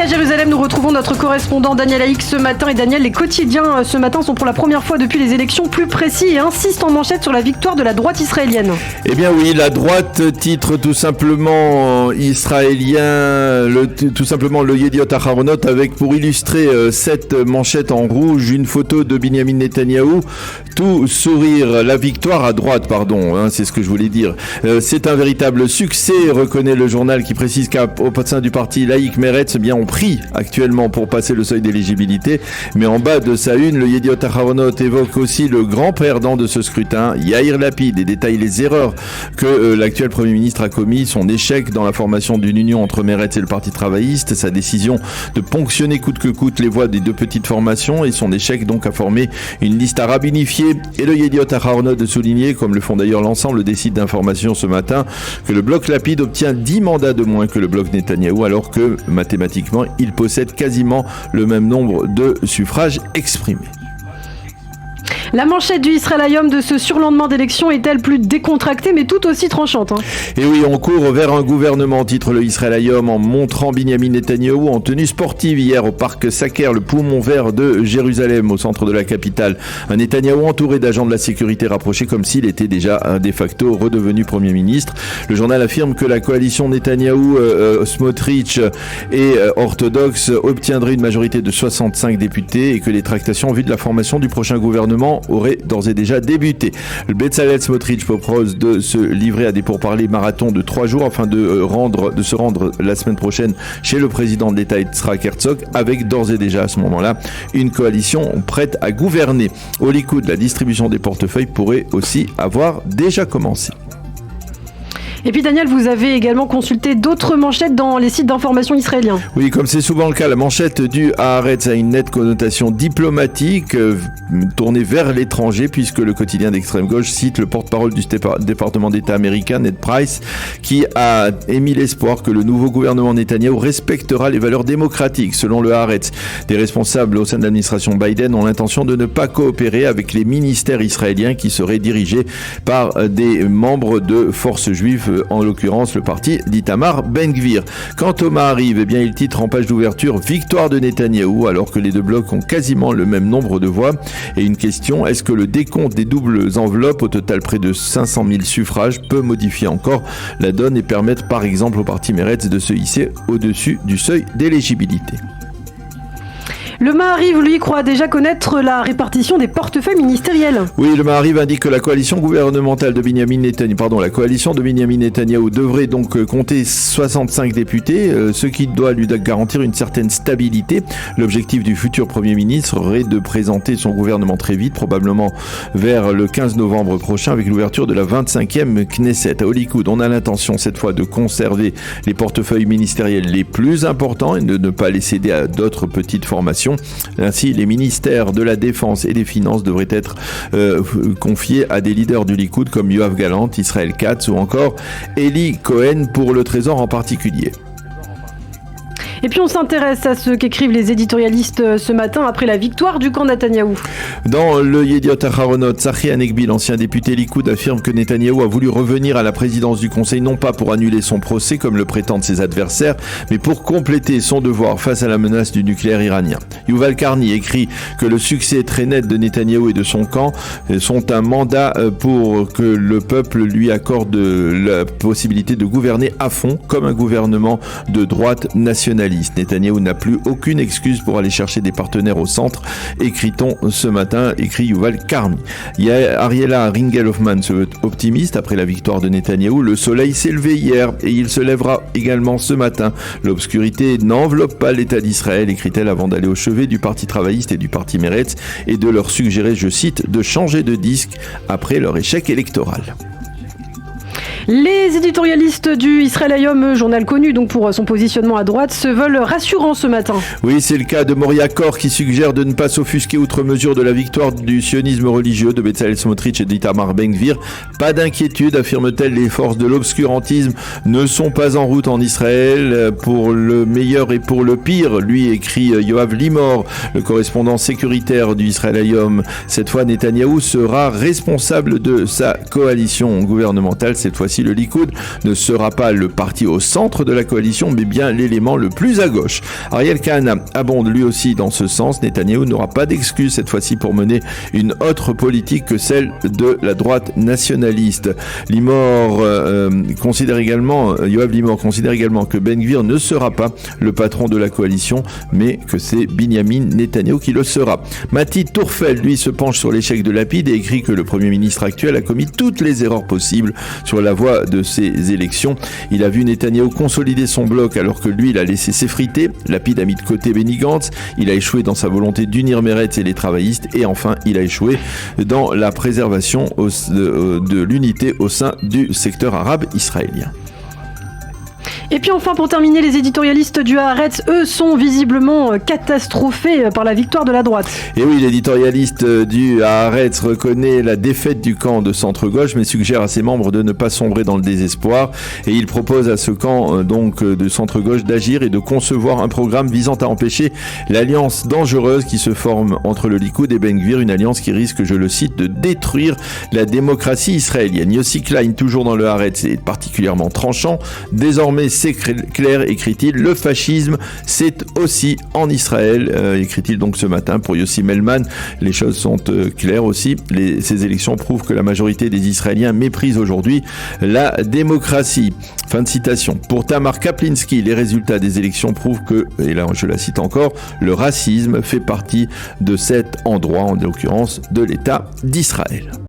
Jérusalem, nous retrouvons notre correspondant Daniel Haïk ce matin. Et Daniel, les quotidiens ce matin sont pour la première fois depuis les élections plus précis et insistent en manchette sur la victoire de la droite israélienne. Eh bien oui, la droite titre tout simplement israélien, tout simplement le Yediot Aharonot, avec pour illustrer cette manchette en rouge une photo de Binyamin Netanyahou, tout sourire, la victoire à droite, c'est ce que je voulais dire. C'est un véritable succès, reconnaît le journal, qui précise qu'au sein du parti laïque Meretz, on prie actuellement pour passer le seuil d'éligibilité, mais en bas de sa une, le Yediot Aharonot évoque aussi le grand perdant de ce scrutin, Yair Lapid, et détaille les erreurs que l'actuel Premier ministre a commis, son échec dans la formation d'une union entre Meretz et le Parti travailliste, sa décision de ponctionner coûte que coûte les voix des deux petites formations et son échec donc à former une liste arabe unifiée. Et le Yediot Aharonot de souligner, comme le font d'ailleurs l'ensemble des sites d'information ce matin, que le bloc Lapid obtient 10 mandats de moins que le bloc Netanyahou, alors que mathématiquement, il possède quasiment le même nombre de suffrages exprimés. La manchette du Israël Hayom de ce surlendemain d'élection est-elle plus décontractée mais tout aussi tranchante Et oui, on court vers un gouvernement, titre le Israël Hayom, en montrant Binyamin Netanyahou en tenue sportive hier au parc Saker, le poumon vert de Jérusalem, au centre de la capitale. Un Netanyahou entouré d'agents de la sécurité rapprochés comme s'il était déjà de facto redevenu Premier ministre. Le journal affirme que la coalition Netanyahou, Smotrich et orthodoxe obtiendrait une majorité de 65 députés et que les tractations en vue de la formation du prochain gouvernement aurait d'ores et déjà débuté. Le Bezalel Smotrich propose de se livrer à des pourparlers marathon de 3 jours afin de se rendre la semaine prochaine chez le président de l'État Yitzhak Herzog, avec d'ores et déjà à ce moment-là une coalition prête à gouverner. Au Likoud, la distribution des portefeuilles pourrait aussi avoir déjà commencé. Et puis Daniel, vous avez également consulté d'autres manchettes dans les sites d'information israéliens. Oui, comme c'est souvent le cas, la manchette du Haaretz a une nette connotation diplomatique tournée vers l'étranger, puisque le quotidien d'extrême gauche cite le porte-parole du département d'État américain, Ned Price, qui a émis l'espoir que le nouveau gouvernement Netanyahou respectera les valeurs démocratiques. Selon le Haaretz, des responsables au sein de l'administration Biden ont l'intention de ne pas coopérer avec les ministères israéliens qui seraient dirigés par des membres de forces juives, en l'occurrence le parti d'Itamar Ben-Gvir. Quant au Maariv, il titre en page d'ouverture « Victoire de Netanyahou » alors que les deux blocs ont quasiment le même nombre de voix. Et une question, est-ce que le décompte des doubles enveloppes, au total près de 500 000 suffrages, peut modifier encore la donne et permettre par exemple au parti Meretz de se hisser au-dessus du seuil d'éligibilité? Le Maariv, lui, croit déjà connaître la répartition des portefeuilles ministériels. Oui, le Maariv indique que la coalition gouvernementale de Binyamin Netanyahou, la coalition de Binyamin Netanyahou devrait donc compter 65 députés, ce qui doit lui garantir une certaine stabilité. L'objectif du futur Premier ministre serait de présenter son gouvernement très vite, probablement vers le 15 novembre prochain, avec l'ouverture de la 25e Knesset. Au Likoud, on a l'intention cette fois de conserver les portefeuilles ministériels les plus importants et de ne pas les céder à d'autres petites formations. Ainsi, les ministères de la Défense et des Finances devraient être confiés à des leaders du Likoud comme Yoav Gallant, Israël Katz ou encore Eli Cohen pour le Trésor en particulier. Et puis on s'intéresse à ce qu'écrivent les éditorialistes ce matin après la victoire du camp Netanyahou. Dans le Yediot Aharonot, Tzachi Hanegbi, l'ancien député Likoud, affirme que Netanyahou a voulu revenir à la présidence du Conseil non pas pour annuler son procès comme le prétendent ses adversaires, mais pour compléter son devoir face à la menace du nucléaire iranien. Yuval Karni écrit que le succès très net de Netanyahou et de son camp sont un mandat pour que le peuple lui accorde la possibilité de gouverner à fond comme un gouvernement de droite nationaliste. Netanyahou n'a plus aucune excuse pour aller chercher des partenaires au centre, écrit-on ce matin, écrit Yuval Karni. Ariela Ringel-Hoffman se veut optimiste après la victoire de Netanyahou. Le soleil s'est levé hier et il se lèvera également ce matin. L'obscurité n'enveloppe pas l'État d'Israël, écrit-elle avant d'aller au chevet du Parti travailliste et du Parti Meretz et de leur suggérer, je cite, de changer de disque après leur échec électoral. Les éditorialistes du Israël Hayom, journal connu donc pour son positionnement à droite, se veulent rassurants ce matin. Oui, c'est le cas de Moria Kor qui suggère de ne pas s'offusquer outre mesure de la victoire du sionisme religieux de Bezalel Smotrich et d'Itamar Ben-Gvir. Pas d'inquiétude, affirme-t-elle, les forces de l'obscurantisme ne sont pas en route en Israël pour le meilleur et pour le pire, lui écrit Yoav Limor, le correspondant sécuritaire du Israël Hayom. Cette fois, Netanyahou sera responsable de sa coalition gouvernementale, cette fois-ci aussi, le Likoud ne sera pas le parti au centre de la coalition, mais bien l'élément le plus à gauche. Ariel Kahana abonde lui aussi dans ce sens. Netanyahou n'aura pas d'excuse cette fois-ci pour mener une autre politique que celle de la droite nationaliste. Yoav Limor considère également que Ben Gvir ne sera pas le patron de la coalition, mais que c'est Binyamin Netanyahou qui le sera. Mati Tourfel, lui, se penche sur l'échec de Lapid et écrit que le Premier ministre actuel a commis toutes les erreurs possibles sur la voie de ces élections. Il a vu Netanyahou consolider son bloc alors que lui, il a laissé s'effriter. Lapid a mis de côté Benny Gantz. Il a échoué dans sa volonté d'unir Meretz et les travaillistes. Et enfin, il a échoué dans la préservation de l'unité au sein du secteur arabe israélien. Et puis enfin, pour terminer, les éditorialistes du Haaretz, eux, sont visiblement catastrophés par la victoire de la droite. Et oui, l'éditorialiste du Haaretz reconnaît la défaite du camp de centre-gauche, mais suggère à ses membres de ne pas sombrer dans le désespoir. Et il propose à ce camp de centre-gauche d'agir et de concevoir un programme visant à empêcher l'alliance dangereuse qui se forme entre le Likoud et Ben Gvir, une alliance qui risque, je le cite, de détruire la démocratie israélienne. Yossi Klein, toujours dans le Haaretz, est particulièrement tranchant. Désormais, c'est clair, écrit-il, le fascisme, c'est aussi en Israël, écrit-il donc ce matin. Pour Yossi Melman, les choses sont claires aussi. Ces élections prouvent que la majorité des Israéliens méprisent aujourd'hui la démocratie. Fin de citation. Pour Tamar Kaplinski, les résultats des élections prouvent que, et là je la cite encore, le racisme fait partie de cet endroit, en l'occurrence de l'État d'Israël.